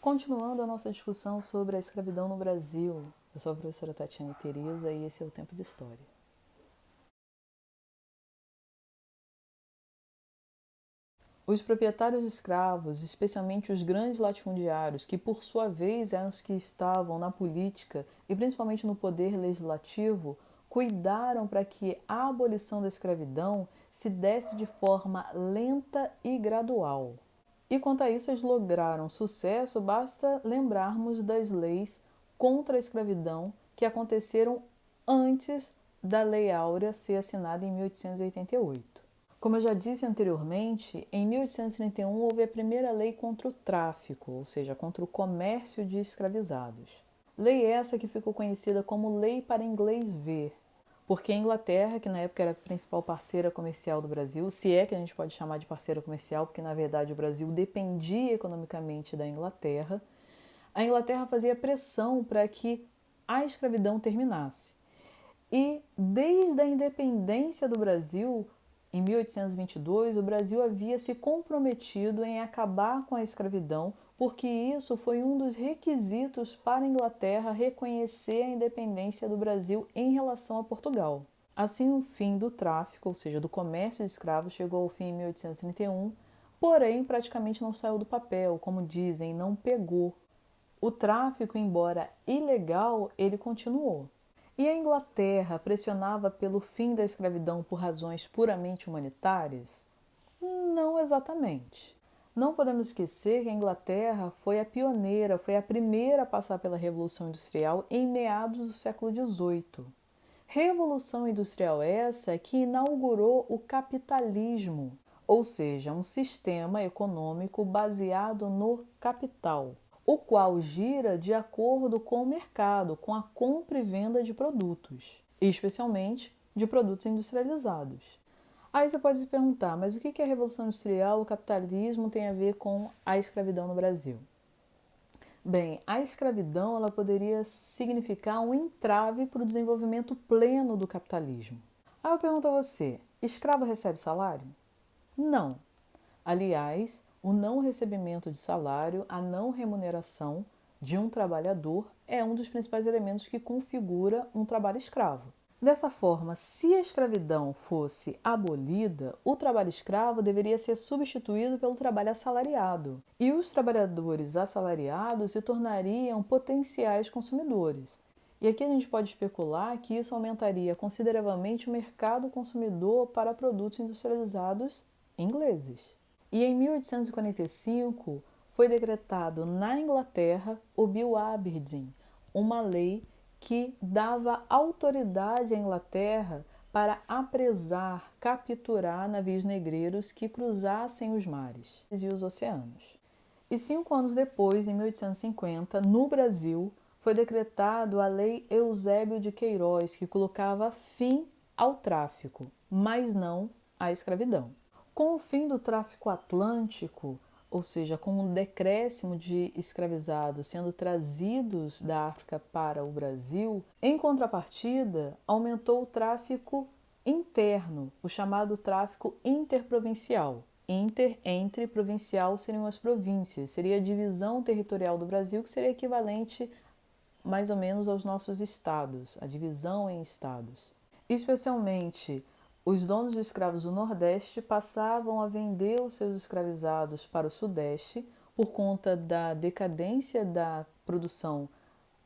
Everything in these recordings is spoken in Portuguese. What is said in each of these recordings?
Continuando a nossa discussão sobre a escravidão no Brasil, eu sou a professora Tatiana Teresa e esse é o Tempo de História. Os proprietários de escravos, especialmente os grandes latifundiários, que por sua vez eram os que estavam na política e principalmente no poder legislativo, cuidaram para que a abolição da escravidão se desse de forma lenta e gradual. E quanto a isso eles lograram sucesso, basta lembrarmos das leis contra a escravidão que aconteceram antes da Lei Áurea ser assinada em 1888. Como eu já disse anteriormente, em 1831 houve a primeira lei contra o tráfico, ou seja, contra o comércio de escravizados. Lei essa que ficou conhecida como Lei para Inglês Ver, porque a Inglaterra, que na época era a principal parceira comercial do Brasil, se é que a gente pode chamar de parceira comercial, porque na verdade o Brasil dependia economicamente da Inglaterra, a Inglaterra fazia pressão para que a escravidão terminasse. E desde a independência do Brasil, em 1822, o Brasil havia se comprometido em acabar com a escravidão, porque isso foi um dos requisitos para a Inglaterra reconhecer a independência do Brasil em relação a Portugal. Assim, o fim do tráfico, ou seja, do comércio de escravos, chegou ao fim em 1831, porém praticamente não saiu do papel, como dizem, não pegou. O tráfico, embora ilegal, ele continuou. E a Inglaterra pressionava pelo fim da escravidão por razões puramente humanitárias? Não exatamente. Não podemos esquecer que a Inglaterra foi a pioneira, foi a primeira a passar pela Revolução Industrial em meados do século XVIII. Revolução Industrial essa que inaugurou o capitalismo, ou seja, um sistema econômico baseado no capital, o qual gira de acordo com o mercado, com a compra e venda de produtos, especialmente de produtos industrializados. Aí você pode se perguntar, mas o que a Revolução Industrial, o capitalismo tem a ver com a escravidão no Brasil? Bem, a escravidão ela poderia significar um entrave para o desenvolvimento pleno do capitalismo. Aí eu pergunto a você, escravo recebe salário? Não. Aliás, o não recebimento de salário, a não remuneração de um trabalhador é um dos principais elementos que configura um trabalho escravo. Dessa forma, se a escravidão fosse abolida, o trabalho escravo deveria ser substituído pelo trabalho assalariado, e os trabalhadores assalariados se tornariam potenciais consumidores. E aqui a gente pode especular que isso aumentaria consideravelmente o mercado consumidor para produtos industrializados ingleses. E em 1845 foi decretado na Inglaterra o Bill Aberdeen, uma lei que dava autoridade à Inglaterra para apresar, capturar navios negreiros que cruzassem os mares e os oceanos. E 5 anos depois, em 1850, no Brasil, foi decretado a Lei Eusébio de Queiroz, que colocava fim ao tráfico, mas não à escravidão. Com o fim do tráfico atlântico, ou seja, com um decréscimo de escravizados sendo trazidos da África para o Brasil, em contrapartida, aumentou o tráfico interno, o chamado tráfico interprovincial. Inter, entre, provincial seriam as províncias, seria a divisão territorial do Brasil, que seria equivalente mais ou menos aos nossos estados, a divisão em estados. Especialmente, os donos de escravos do Nordeste passavam a vender os seus escravizados para o Sudeste por conta da decadência da produção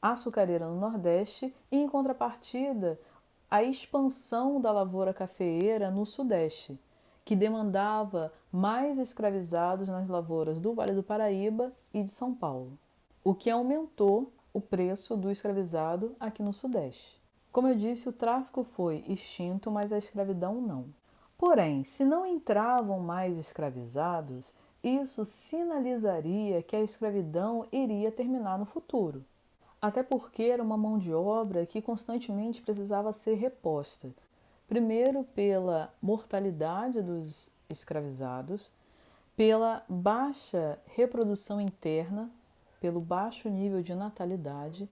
açucareira no Nordeste e, em contrapartida, a expansão da lavoura cafeeira no Sudeste, que demandava mais escravizados nas lavouras do Vale do Paraíba e de São Paulo, o que aumentou o preço do escravizado aqui no Sudeste. Como eu disse, o tráfico foi extinto, mas a escravidão não. Porém, se não entravam mais escravizados, isso sinalizaria que a escravidão iria terminar no futuro. Até porque era uma mão de obra que constantemente precisava ser reposta. Primeiro, pela mortalidade dos escravizados, pela baixa reprodução interna, pelo baixo nível de natalidade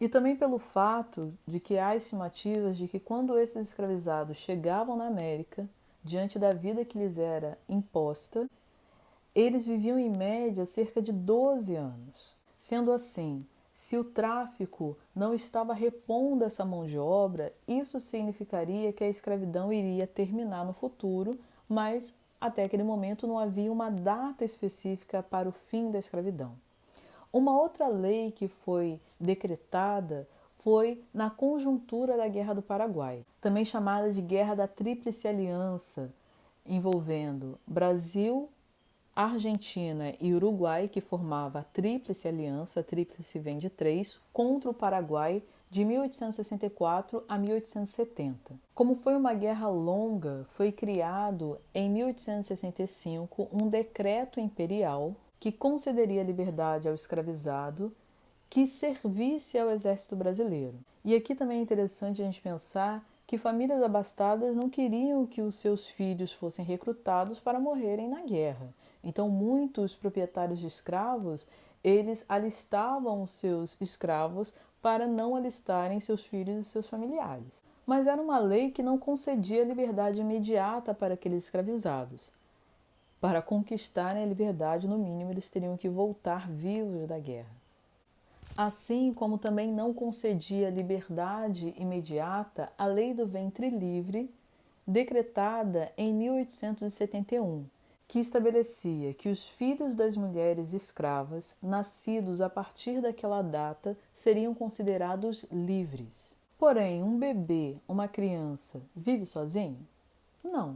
e também pelo fato de que há estimativas de que quando esses escravizados chegavam na América, diante da vida que lhes era imposta, eles viviam em média cerca de 12 anos. Sendo assim, se o tráfico não estava repondo essa mão de obra, isso significaria que a escravidão iria terminar no futuro, mas até aquele momento não havia uma data específica para o fim da escravidão. Uma outra lei que foi decretada foi na conjuntura da Guerra do Paraguai, também chamada de Guerra da Tríplice Aliança, envolvendo Brasil, Argentina e Uruguai, que formava a Tríplice Aliança, a Tríplice vem de três, contra o Paraguai de 1864 a 1870. Como foi uma guerra longa, foi criado em 1865 um decreto imperial que concederia liberdade ao escravizado que servisse ao exército brasileiro. E aqui também é interessante a gente pensar que famílias abastadas não queriam que os seus filhos fossem recrutados para morrerem na guerra. Então, muitos proprietários de escravos, eles alistavam os seus escravos para não alistarem seus filhos e seus familiares. Mas era uma lei que não concedia liberdade imediata para aqueles escravizados. Para conquistarem a liberdade, no mínimo, eles teriam que voltar vivos da guerra. Assim como também não concedia liberdade imediata a Lei do Ventre Livre, decretada em 1871, que estabelecia que os filhos das mulheres escravas, nascidos a partir daquela data, seriam considerados livres. Porém, um bebê, uma criança, vive sozinho? Não.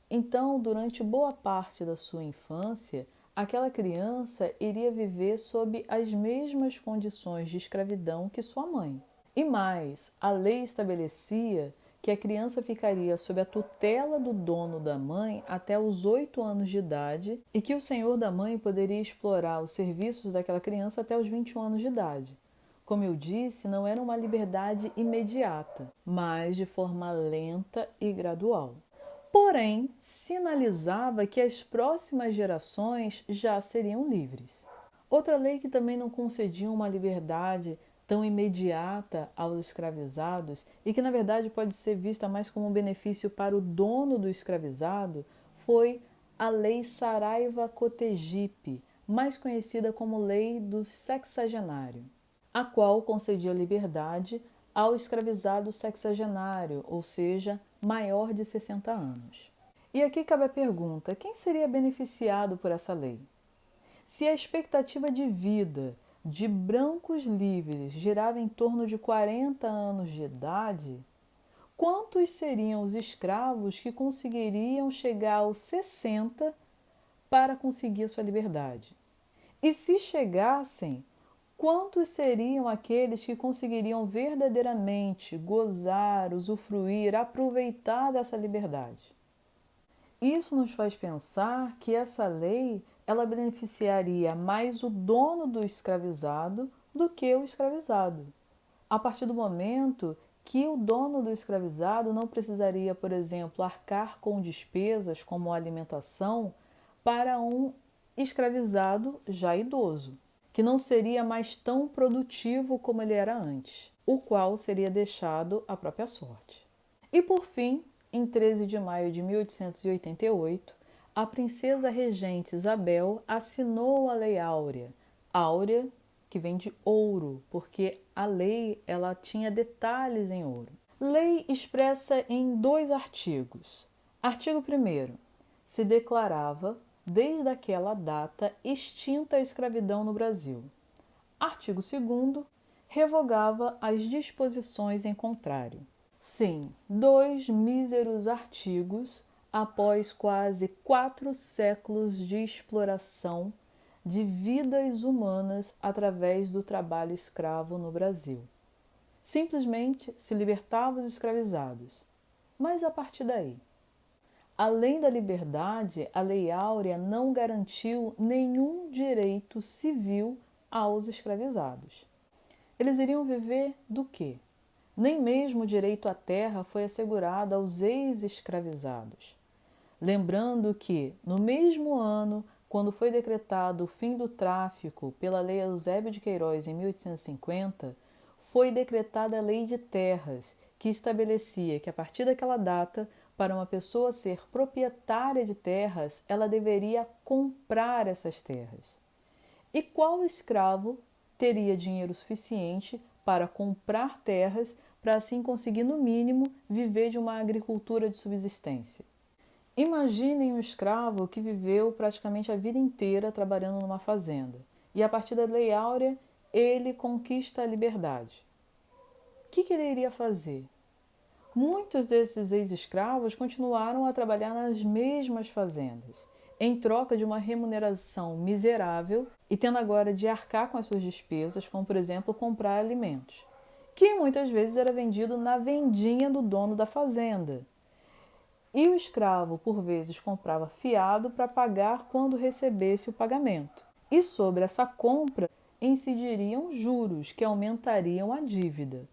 Então, durante boa parte da sua infância, aquela criança iria viver sob as mesmas condições de escravidão que sua mãe. E mais, a lei estabelecia que a criança ficaria sob a tutela do dono da mãe até os 8 anos de idade e que o senhor da mãe poderia explorar os serviços daquela criança até os 21 anos de idade. Como eu disse, não era uma liberdade imediata, mas de forma lenta e gradual. Porém, sinalizava que as próximas gerações já seriam livres. Outra lei que também não concedia uma liberdade tão imediata aos escravizados e que, na verdade, pode ser vista mais como um benefício para o dono do escravizado foi a Lei Saraiva-Cotegipe, mais conhecida como Lei do Sexagenário, a qual concedia liberdade ao escravizado sexagenário, ou seja, maior de 60 anos. E aqui cabe a pergunta: quem seria beneficiado por essa lei? Se a expectativa de vida de brancos livres girava em torno de 40 anos de idade, quantos seriam os escravos que conseguiriam chegar aos 60 para conseguir a sua liberdade? E se chegassem, quantos seriam aqueles que conseguiriam verdadeiramente gozar, usufruir, aproveitar dessa liberdade? Isso nos faz pensar que essa lei ela beneficiaria mais o dono do escravizado do que o escravizado. A partir do momento que o dono do escravizado não precisaria, por exemplo, arcar com despesas como alimentação para um escravizado já idoso, que não seria mais tão produtivo como ele era antes, o qual seria deixado à própria sorte. E por fim, em 13 de maio de 1888, a princesa regente Isabel assinou a Lei Áurea. Áurea, que vem de ouro, porque a lei ela tinha detalhes em ouro. Lei expressa em 2 artigos. Artigo 1º, se declarava, desde aquela data, extinta a escravidão no Brasil. Artigo 2º, revogava as disposições em contrário. Sim, 2 míseros artigos após quase 4 séculos de exploração de vidas humanas através do trabalho escravo no Brasil. Simplesmente se libertava os escravizados. Mas a partir daí? Além da liberdade, a Lei Áurea não garantiu nenhum direito civil aos escravizados. Eles iriam viver do quê? Nem mesmo o direito à terra foi assegurado aos ex-escravizados. Lembrando que, no mesmo ano, quando foi decretado o fim do tráfico pela Lei Eusébio de Queiroz em 1850, foi decretada a Lei de Terras, que estabelecia que, a partir daquela data, para uma pessoa ser proprietária de terras, ela deveria comprar essas terras. E qual escravo teria dinheiro suficiente para comprar terras para assim conseguir, no mínimo, viver de uma agricultura de subsistência. Imaginem um escravo que viveu praticamente a vida inteira trabalhando numa fazenda e, a partir da Lei Áurea, ele conquista a liberdade. O que ele iria fazer? Muitos desses ex-escravos continuaram a trabalhar nas mesmas fazendas, em troca de uma remuneração miserável e tendo agora de arcar com as suas despesas, como, por exemplo, comprar alimentos, que muitas vezes era vendido na vendinha do dono da fazenda. E o escravo, por vezes, comprava fiado para pagar quando recebesse o pagamento. E sobre essa compra incidiriam juros que aumentariam a dívida,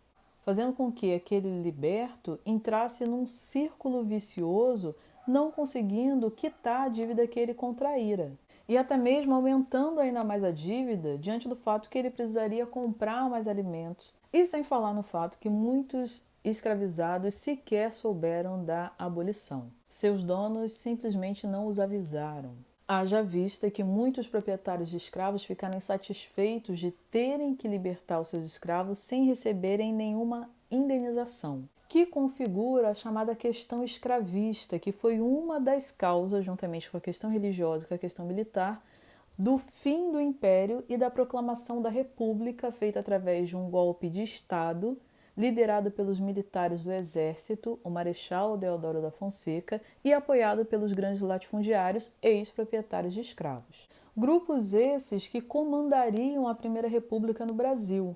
fazendo com que aquele liberto entrasse num círculo vicioso, não conseguindo quitar a dívida que ele contraíra. E até mesmo aumentando ainda mais a dívida, diante do fato que ele precisaria comprar mais alimentos. E sem falar no fato que muitos escravizados sequer souberam da abolição. Seus donos simplesmente não os avisaram. Haja vista que muitos proprietários de escravos ficaram insatisfeitos de terem que libertar os seus escravos sem receberem nenhuma indenização, que configura a chamada questão escravista, que foi uma das causas, juntamente com a questão religiosa e com a questão militar, do fim do Império e da proclamação da República, feita através de um golpe de Estado liderado pelos militares do Exército, o Marechal Deodoro da Fonseca, e apoiado pelos grandes latifundiários ex-proprietários de escravos. Grupos esses que comandariam a Primeira República no Brasil.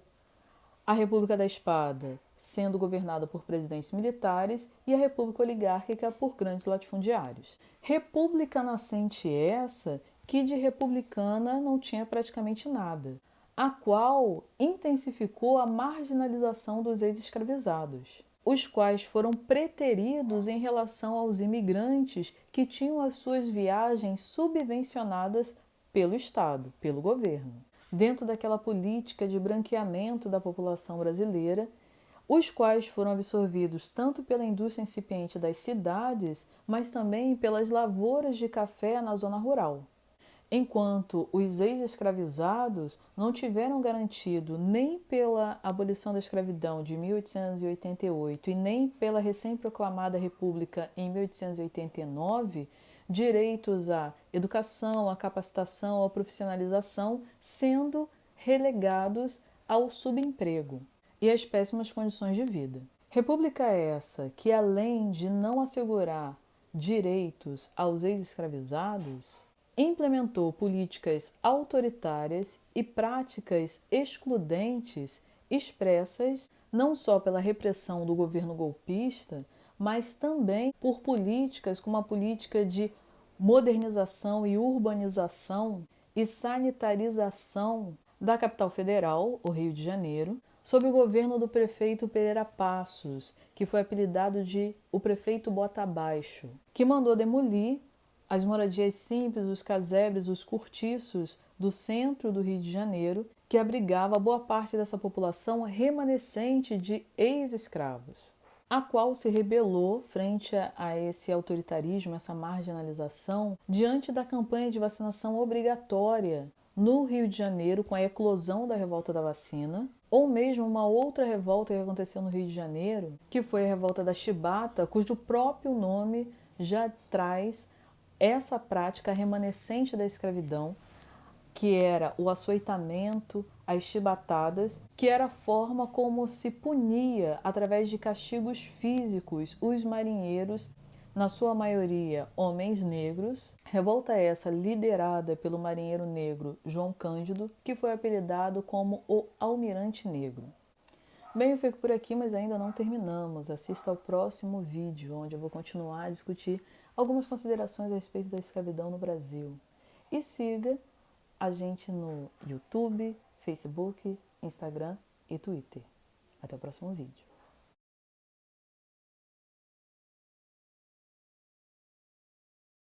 A República da Espada sendo governada por presidentes militares e a República Oligárquica por grandes latifundiários. República nascente essa que de republicana não tinha praticamente nada, a qual intensificou a marginalização dos ex-escravizados, os quais foram preteridos em relação aos imigrantes que tinham as suas viagens subvencionadas pelo Estado, pelo governo. Dentro daquela política de branqueamento da população brasileira, os quais foram absorvidos tanto pela indústria incipiente das cidades, mas também pelas lavouras de café na zona rural. Enquanto os ex-escravizados não tiveram garantido nem pela abolição da escravidão de 1888 e nem pela recém-proclamada República em 1889, direitos à educação, à capacitação, à profissionalização, sendo relegados ao subemprego e às péssimas condições de vida. República essa que, além de não assegurar direitos aos ex-escravizados, implementou políticas autoritárias e práticas excludentes expressas não só pela repressão do governo golpista, mas também por políticas como a política de modernização e urbanização e sanitarização da capital federal, o Rio de Janeiro, sob o governo do prefeito Pereira Passos, que foi apelidado de o prefeito Bota Abaixo, que mandou demolir as moradias simples, os casebres, os cortiços do centro do Rio de Janeiro, que abrigava boa parte dessa população remanescente de ex-escravos, a qual se rebelou frente a esse autoritarismo, essa marginalização, diante da campanha de vacinação obrigatória no Rio de Janeiro, com a eclosão da revolta da vacina, ou mesmo uma outra revolta que aconteceu no Rio de Janeiro, que foi a revolta da Chibata, cujo próprio nome já traz essa prática remanescente da escravidão, que era o açoitamento, as chibatadas, que era a forma como se punia, através de castigos físicos, os marinheiros, na sua maioria homens negros. Revolta essa liderada pelo marinheiro negro João Cândido, que foi apelidado como o Almirante Negro. Bem, eu fico por aqui, mas ainda não terminamos. Assista ao próximo vídeo, onde eu vou continuar a discutir algumas considerações a respeito da escravidão no Brasil. E siga a gente no YouTube, Facebook, Instagram e Twitter. Até o próximo vídeo.